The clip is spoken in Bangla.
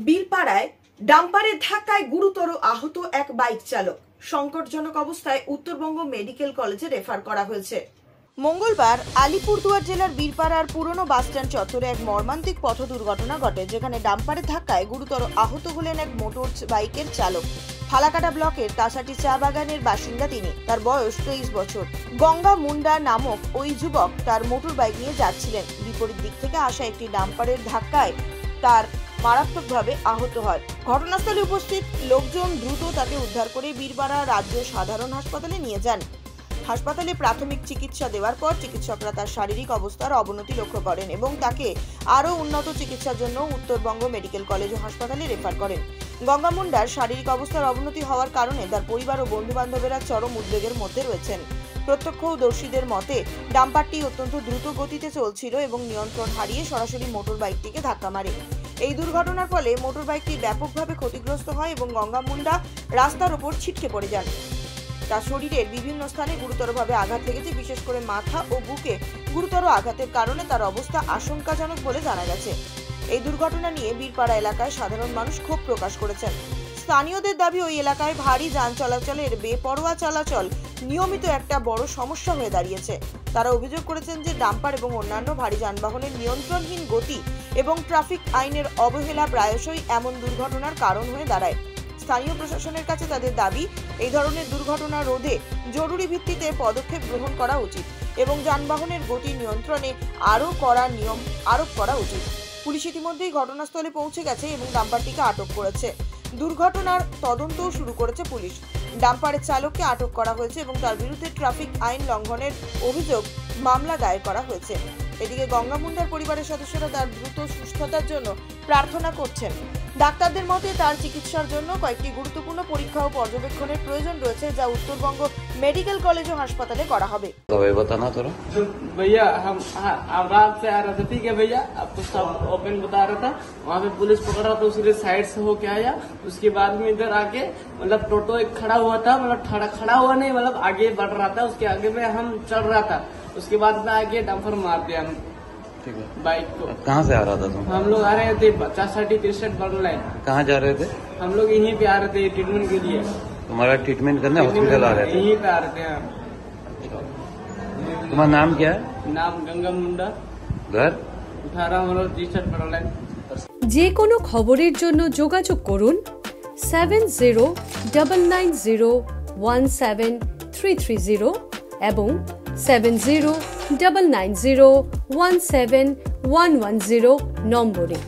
বীরপাড়ায় ডাম্পারের ধাক্কায় গুরুতর আহত এক বাইক চালক। সংকটজনক অবস্থায় উত্তরবঙ্গ মেডিকেল কলেজে রেফার করা হয়েছে। মঙ্গলবার আলিপুরদুয়ার জেলার বীরপাড়ার পুরনো বাসস্ট্যান্ড চত্বরে এক মর্মান্তিক পথ দুর্ঘটনা ঘটে, যেখানে ডাম্পারের ধাক্কায় গুরুতর আহত হলেন এক মোটর বাইকের চালক। ফালাকাটা ব্লকের তাসাটি চা বাগানের বাসিন্দা তিনি। তার বয়স 23 বছর। গঙ্গা মুন্ডা নামক ওই যুবক তার মোটর বাইক নিয়ে যাচ্ছিলেন। বিপরীত দিক থেকে আসা একটি ডাম্পারের ধাক্কায় তার মারাত্মকভাবে আহত হয়। ঘটনাস্থলে উপস্থিত লোকজন দ্রুত তাকে উদ্ধার করে বীরপাড়া রাজ্য সাধারণ হাসপাতালে নিয়ে যান। হাসপাতালে প্রাথমিক চিকিৎসা দেওয়ার পর চিকিৎসকরা তার শারীরিক অবস্থার অবনতি লক্ষ্য করেন এবং তাকে আরও উন্নত চিকিৎসার জন্য উত্তরবঙ্গ মেডিকেল কলেজ ও হাসপাতালে রেফার করেন। গঙ্গা মুন্ডার শারীরিক অবস্থার অবনতি হওয়ার কারণে তার পরিবার ও বন্ধু বান্ধবেরা চরম উদ্বেগের মধ্যে রয়েছেন। প্রত্যক্ষদর্শীদের মতে ডাম্পারটি অত্যন্ত দ্রুত গতিতে চলছিল এবং নিয়ন্ত্রণ হারিয়ে সরাসরি মোটর বাইকটিকে ধাক্কা মারে। এই দুর্ঘটনার ফলে মোটর বাইকটি ব্যাপকভাবে ক্ষতিগ্রস্ত হয় এবং গঙ্গা মুন্ডা রাস্তার উপর ছিটকে পড়ে যান। তার শরীরের বিভিন্ন স্থানে গুরুতরভাবে আঘাত লেগেছে, বিশেষ করে মাথা ও বুকে গুরুতর আঘাতের কারণে তার অবস্থা আশঙ্কাজনক বলে জানা গেছে। এই দুর্ঘটনা নিয়ে বীরপাড়া এলাকায় সাধারণ মানুষ ক্ষোভ প্রকাশ করেছেন। স্থানীয়দের দাবি, ওই এলাকায় ভারী যান চলাচলের বেপরোয়া চলাচল নিয়মিত একটা বড় সমস্যা হয়ে দাঁড়িয়েছে। তারা অভিযোগ করেছেন যে ডাম্পার এবং অন্যান্য ভারী যানবাহনের নিয়ন্ত্রণহীন গতি এবং ট্রাফিক আইনের অবহেলা প্রায়শই এমন দুর্ঘটনার কারণ হয়ে দাঁড়ায়। স্থানীয় প্রশাসনের কাছে তাদের দাবি, এই ধরনের দুর্ঘটনা রোধে জরুরি ভিত্তিতে পদক্ষেপ গ্রহণ করা উচিত এবং যানবাহনের গতি নিয়ন্ত্রণে আরও কড়া নিয়ম আরোপ করা উচিত। পুলিশ ইতিমধ্যেই ঘটনাস্থলে পৌঁছে গেছে এবং ডাম্পারটিকে আটক করেছে। দুর্ঘটনার তদন্তও শুরু করেছে পুলিশ। ডাম্পারের চালককে আটক করা হয়েছে এবং তার বিরুদ্ধে ট্রাফিক আইন লঙ্ঘনের অভিযোগ মামলা দায়ের করা হয়েছে। এদিকে গঙ্গা মুন্ডার পরিবারের সদস্যরা তার দ্রুত সুস্থতার জন্য প্রার্থনা করছেন। ডাক্তারদের মতে তার চিকিৎসার জন্য কয়েকটি গুরুত্বপূর্ণ পরীক্ষা ও পর্যবেক্ষণের প্রয়োজন রয়েছে, যা উত্তরবঙ্গ মেডিকেল কলেজ ও হাসপাতালে করা হবে। भैया हम रात से आ रहे थे, ठीक है भैया, आपको सब ओपन बता रहा था। वहाँ पे पुलिस पकड़ा तो उसके साइड से होके आया। उसके बाद में इधर आके मतलब टोटो एक खड़ा हुआ था, मतलब खड़ा हुआ नहीं, मतलब आगे बढ़ रहा था। उसके आगे में हम चढ़ रहा था। उसके बाद में आगे डंपर मार दिया हम बाइक को। कहाँ से आ रहा था तुम? हम लोग आ रहे थे 50-63 बर्न लाइन। कहाँ जा रहे थे? हम लोग यहीं पे आ रहे थे ट्रीटमेंट के लिए। तुम्हारा ट्रीटमेंट करने हॉस्पिटल आ रहे थे? यहीं पे आ रहे थे। तुम्हारा नाम क्या है? नाम गंगा मुंडा, घर 18-63 बर्न लाइन। যে কোনো খবরের জন্য যোগাযোগ করুন 7099017330 এবং 7099017110 নম্বরে।